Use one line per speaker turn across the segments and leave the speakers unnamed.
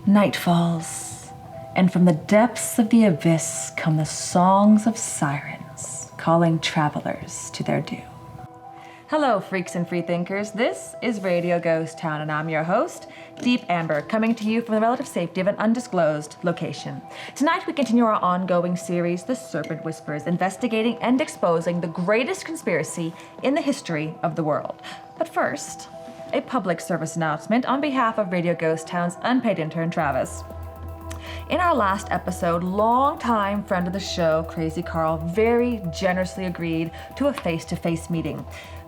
Night falls, and from the depths of the abyss come the songs of sirens, calling travelers to their doom. Hello, freaks and freethinkers. This is Radio Ghost Town, and I'm your host, Deep Amber, coming to you from the relative safety of an undisclosed location. Tonight, we continue our ongoing series, The Serpent Whispers, investigating and exposing the greatest conspiracy in the history of the world. But first, a public service announcement on behalf of Radio Ghost Town's unpaid intern, Travis. In our last episode, longtime friend of the show, Crazy Carl, very generously agreed to a face-to-face meeting.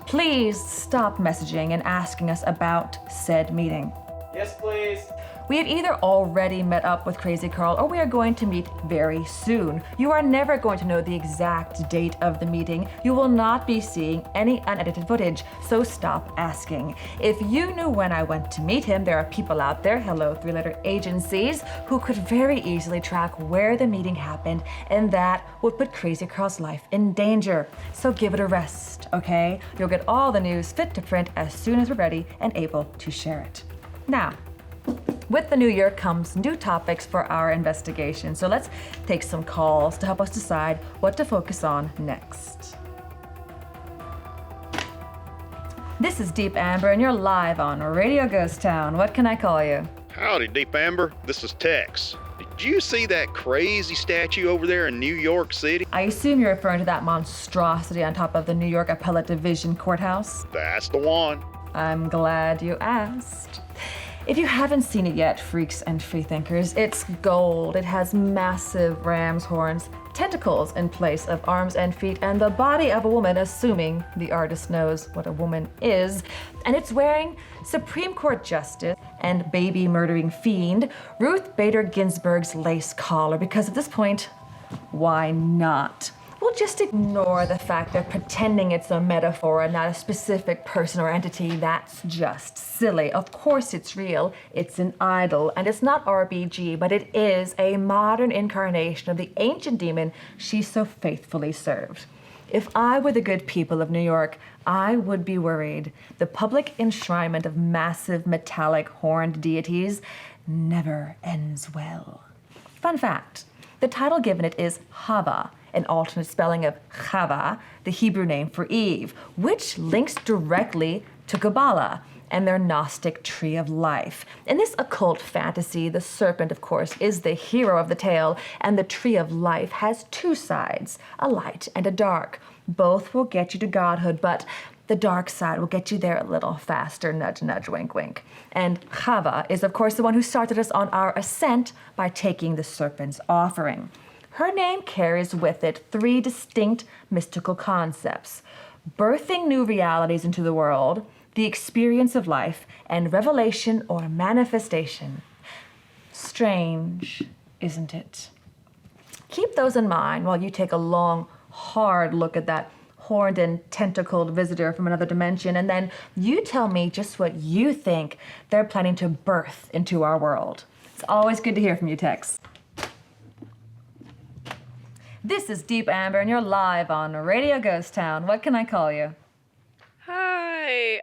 Please stop messaging and asking us about said meeting.
Yes, please.
We have either already met up with Crazy Carl or we are going to meet very soon. You are never going to know the exact date of the meeting. You will not be seeing any unedited footage, so stop asking. If you knew when I went to meet him, there are people out there, hello three-letter agencies, who could very easily track where the meeting happened, and that would put Crazy Carl's life in danger. So give it a rest, okay? You'll get all the news fit to print as soon as we're ready and able to share it. Now, with the new year comes new topics for our investigation, so let's take some calls to help us decide what to focus on next. This is Deep Amber, and you're live on Radio Ghost Town. What can I call you?
Howdy, Deep Amber. This is Tex. Did you see that crazy statue over there in New York City?
I assume you're referring to that monstrosity on top of the New York Appellate Division Courthouse?
That's the one.
I'm glad you asked. If you haven't seen it yet, freaks and freethinkers, it's gold. It has massive ram's horns, tentacles in place of arms and feet, and the body of a woman, assuming the artist knows what a woman is. And it's wearing Supreme Court Justice and baby-murdering fiend Ruth Bader Ginsburg's lace collar, because at this point, why not? We'll just ignore the fact they're pretending it's a metaphor and not a specific person or entity. That's just silly. Of course it's real, it's an idol, and it's not RBG, but it is a modern incarnation of the ancient demon she so faithfully served. If I were the good people of New York, I would be worried. The public enshrinement of massive metallic horned deities never ends well. Fun fact, the title given it is Hava, an alternate spelling of Chava, the Hebrew name for Eve, which links directly to Kabbalah and their Gnostic tree of life. In this occult fantasy, the serpent, of course, is the hero of the tale, and the tree of life has two sides, a light and a dark. Both will get you to godhood, but the dark side will get you there a little faster, nudge, nudge, wink, wink. And Chava is, of course, the one who started us on our ascent by taking the serpent's offering. Her name carries with it three distinct mystical concepts: birthing new realities into the world, the experience of life, and revelation or manifestation. Strange, isn't it? Keep those in mind while you take a long, hard look at that horned and tentacled visitor from another dimension, and then you tell me just what you think they're planning to birth into our world. It's always good to hear from you, Tex. This is Deep Amber, and you're live on Radio Ghost Town. What can I call you?
Hi,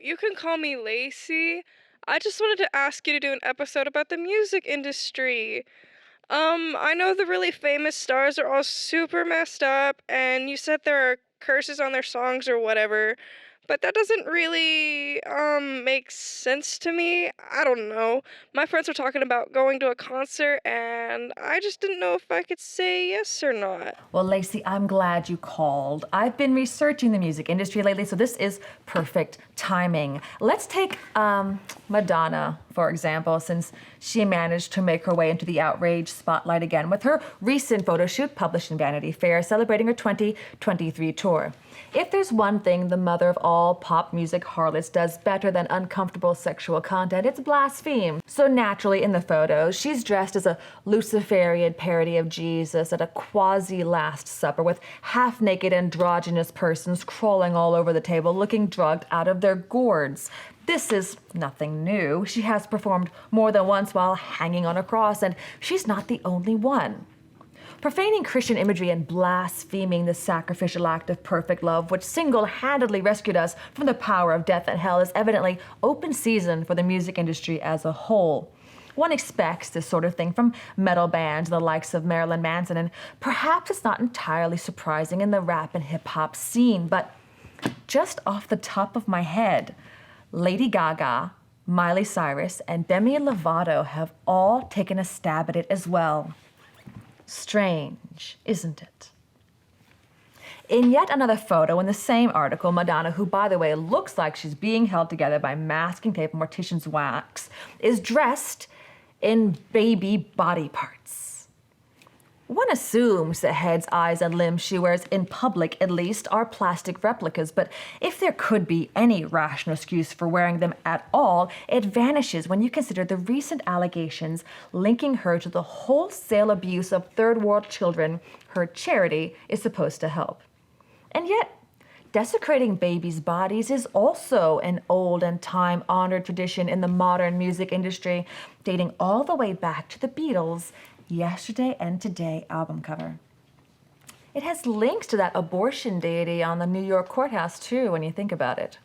you can call me Lacey. I just wanted to ask you to do an episode about the music industry. I know the really famous stars are all super messed up, and you said there are curses on their songs or whatever, but that doesn't really, make sense to me. I don't know. My friends were talking about going to a concert, and I just didn't know if I could say yes or not.
Well, Lacey, I'm glad you called. I've been researching the music industry lately, so this is perfect timing. Let's take Madonna, for example, since she managed to make her way into the outrage spotlight again with her recent photo shoot published in Vanity Fair celebrating her 2023 tour. If there's one thing the mother of all pop music harlots does better than uncomfortable sexual content, it's blaspheme. So naturally in the photos, she's dressed as a Luciferian parody of Jesus at a quasi-Last Supper with half-naked androgynous persons crawling all over the table looking drugged out of their gourds. This is nothing new. She has performed more than once while hanging on a cross, and she's not the only one. Profaning Christian imagery and blaspheming the sacrificial act of perfect love, which single-handedly rescued us from the power of death and hell, is evidently open season for the music industry as a whole. One expects this sort of thing from metal bands, the likes of Marilyn Manson, and perhaps it's not entirely surprising in the rap and hip hop scene, but just off the top of my head, Lady Gaga, Miley Cyrus, and Demi Lovato have all taken a stab at it as well. Strange, isn't it? In yet another photo in the same article, Madonna, who, by the way, looks like she's being held together by masking tape and mortician's wax, is dressed in baby body parts. One assumes the heads, eyes, and limbs she wears in public, at least, are plastic replicas, but if there could be any rational excuse for wearing them at all, it vanishes when you consider the recent allegations linking her to the wholesale abuse of third world children her charity is supposed to help. And yet, desecrating babies' bodies is also an old and time-honored tradition in the modern music industry, dating all the way back to the Beatles' Yesterday and Today album cover. It has links to that abortion deity on the New York courthouse, too, when you think about it.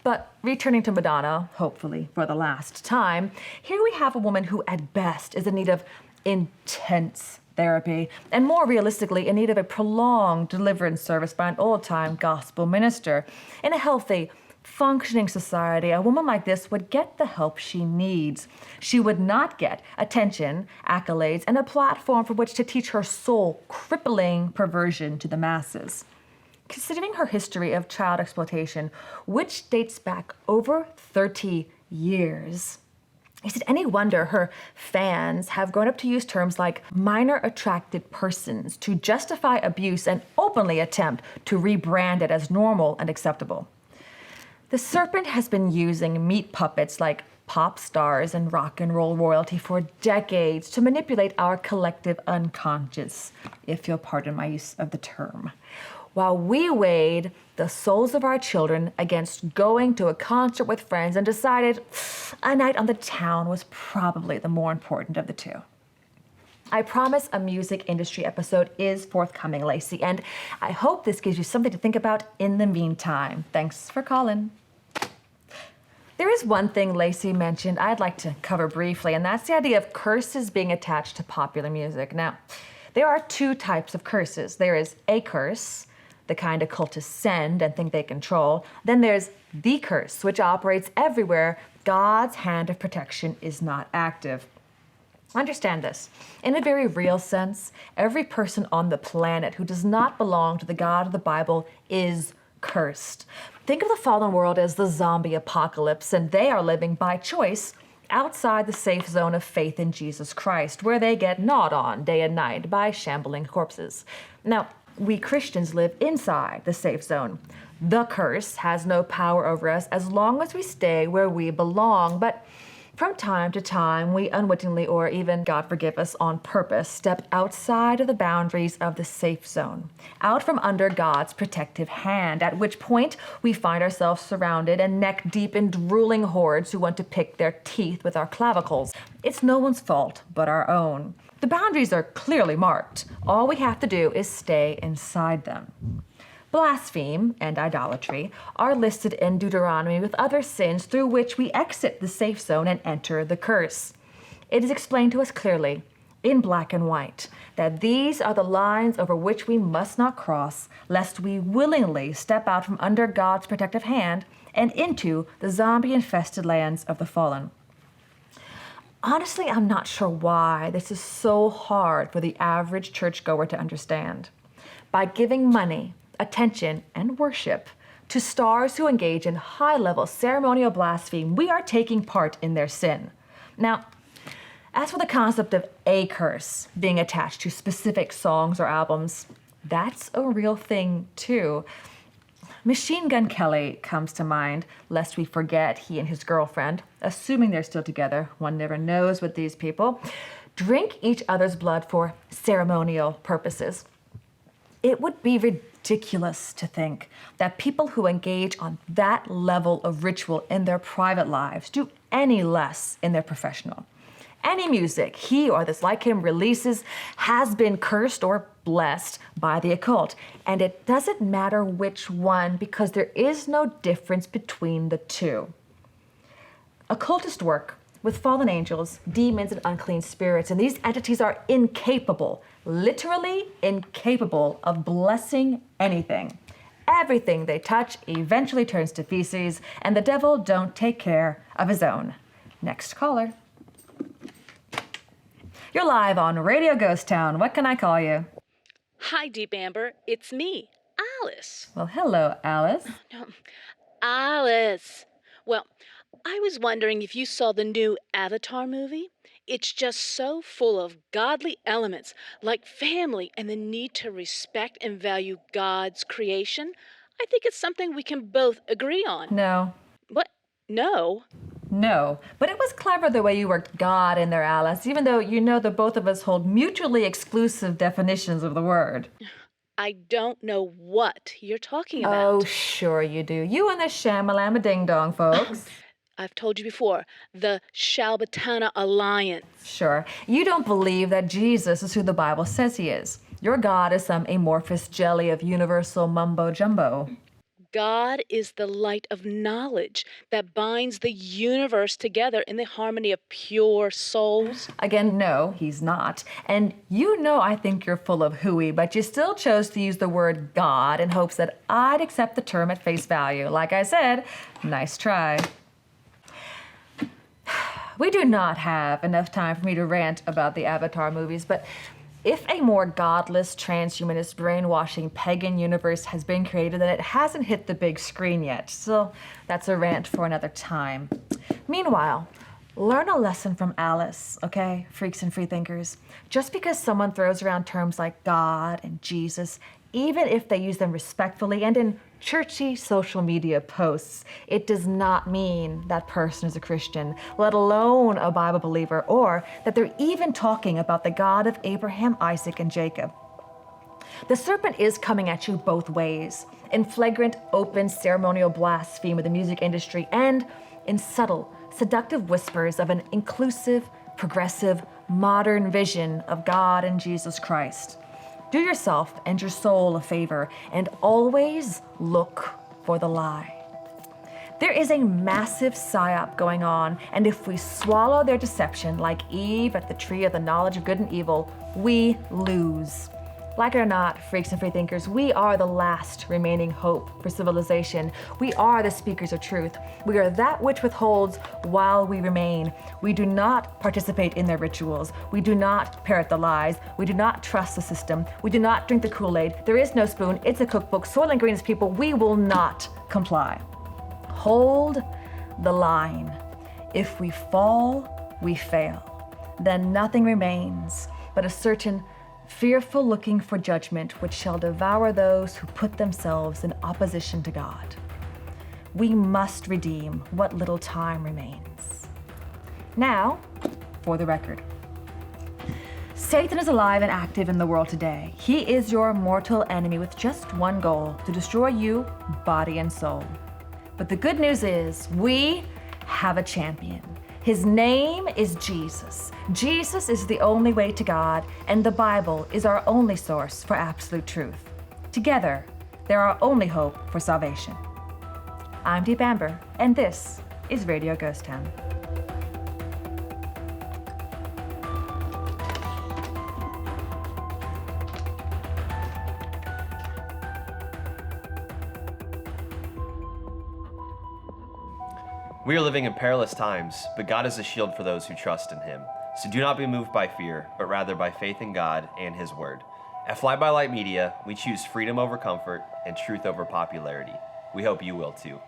But returning to Madonna, hopefully for the last time, here we have a woman who at best is in need of intense therapy, and more realistically, in need of a prolonged deliverance service by an old-time gospel minister. In a healthy, functioning society, a woman like this would get the help she needs. She would not get attention, accolades, and a platform for which to teach her soul-crippling perversion to the masses. Considering her history of child exploitation, which dates back over 30 years, is it any wonder her fans have grown up to use terms like minor attracted persons to justify abuse and openly attempt to rebrand it as normal and acceptable? The Serpent has been using meat puppets like pop stars and rock and roll royalty for decades to manipulate our collective unconscious, if you'll pardon my use of the term. While we weighed the souls of our children against going to a concert with friends and decided a night on the town was probably the more important of the two. I promise a music industry episode is forthcoming, Lacey, and I hope this gives you something to think about in the meantime. Thanks for calling. There is one thing Lacey mentioned I'd like to cover briefly, and that's the idea of curses being attached to popular music. Now, there are two types of curses. There is a curse, the kind occultists send and think they control. Then there's the curse, which operates everywhere God's hand of protection is not active. Understand this. In a very real sense, every person on the planet who does not belong to the God of the Bible is cursed. Think of the fallen world as the zombie apocalypse, and they are living by choice outside the safe zone of faith in Jesus Christ, where they get gnawed on day and night by shambling corpses. Now, we Christians live inside the safe zone. The curse has no power over us as long as we stay where we belong, but from time to time, we unwittingly, or even, God forgive us, on purpose, step outside of the boundaries of the safe zone, out from under God's protective hand, at which point we find ourselves surrounded and neck deep in drooling hordes who want to pick their teeth with our clavicles. It's no one's fault but our own. The boundaries are clearly marked. All we have to do is stay inside them. Blasphemy and idolatry are listed in Deuteronomy with other sins through which we exit the safe zone and enter the curse. It is explained to us clearly, in black and white, that these are the lines over which we must not cross, lest we willingly step out from under God's protective hand and into the zombie-infested lands of the fallen. Honestly, I'm not sure why this is so hard for the average churchgoer to understand. By giving money, attention, and worship to stars who engage in high-level ceremonial blasphemy, we are taking part in their sin. Now, as for the concept of a curse being attached to specific songs or albums, that's a real thing too. Machine Gun Kelly comes to mind, lest we forget he and his girlfriend, assuming they're still together, one never knows with these people, drink each other's blood for ceremonial purposes. It would be ridiculous to think that people who engage on that level of ritual in their private lives do any less in their professional. Any music he or this like him releases has been cursed or blessed by the occult. And it doesn't matter which one, because there is no difference between the two. Occultist work with fallen angels, demons, and unclean spirits. And these entities are incapable, literally incapable of blessing anything. Everything they touch eventually turns to feces, and the devil don't take care of his own. Next caller. You're live on Radio Ghost Town. What can I call you?
Hi, Deep Amber. It's me, Alice.
Well, hello, Alice.
No, Alice. Well, I was wondering if you saw the new Avatar movie. It's just so full of godly elements, like family and the need to respect and value God's creation. I think it's something we can both agree on.
No.
What? No?
No, but it was clever the way you worked God in there, Alice, even though you know that both of us hold mutually exclusive definitions of the word.
I don't know what you're talking about.
Oh, sure you do. You and the Shamalama Ding Dong folks.
I've told you before, the Shalbatana Alliance.
Sure. You don't believe that Jesus is who the Bible says he is. Your God is some amorphous jelly of universal mumbo-jumbo.
God is the light of knowledge that binds the universe together in the harmony of pure souls.
Again, no, he's not. And you know I think you're full of hooey, but you still chose to use the word God in hopes that I'd accept the term at face value. Like I said, nice try. We do not have enough time for me to rant about the Avatar movies, but if a more godless, transhumanist, brainwashing, pagan universe has been created, then it hasn't hit the big screen yet. So that's a rant for another time. Meanwhile, learn a lesson from Alice, okay, freaks and freethinkers. Just because someone throws around terms like God and Jesus, even if they use them respectfully and in churchy social media posts, it does not mean that person is a Christian, let alone a Bible believer, or that they're even talking about the God of Abraham, Isaac, and Jacob. The serpent is coming at you both ways, in flagrant, open, ceremonial blasphemy of the music industry, and in subtle, seductive whispers of an inclusive, progressive, modern vision of God and Jesus Christ. Do yourself and your soul a favor and always look for the lie. There is a massive psyop going on, and if we swallow their deception like Eve at the tree of the knowledge of good and evil, we lose. Like it or not, freaks and freethinkers, we are the last remaining hope for civilization. We are the speakers of truth. We are that which withholds while we remain. We do not participate in their rituals. We do not parrot the lies. We do not trust the system. We do not drink the Kool-Aid. There is no spoon. It's a cookbook. Soil and Greens people, we will not comply. Hold the line. If we fall, we fail. Then nothing remains but a certain fearful looking for judgment which shall devour those who put themselves in opposition to God. We must redeem what little time remains. Now, for the record. Satan is alive and active in the world today. He is your mortal enemy with just one goal, to destroy you, body and soul. But the good news is, we have a champion. His name is Jesus. Jesus is the only way to God, and the Bible is our only source for absolute truth. Together, they're our only hope for salvation. I'm Deep Amber, and this is Radio Ghost Town.
We are living in perilous times, but God is a shield for those who trust in him. So do not be moved by fear, but rather by faith in God and his word. At Fly By Light Media, we choose freedom over comfort and truth over popularity. We hope you will too.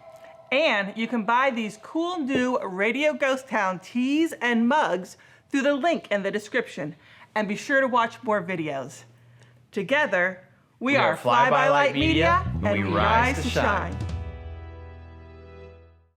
And you can buy these cool new Radio Ghost Town tees and mugs through the link in the description. And be sure to watch more videos. Together, we are Fly By Light Media, and we rise to shine.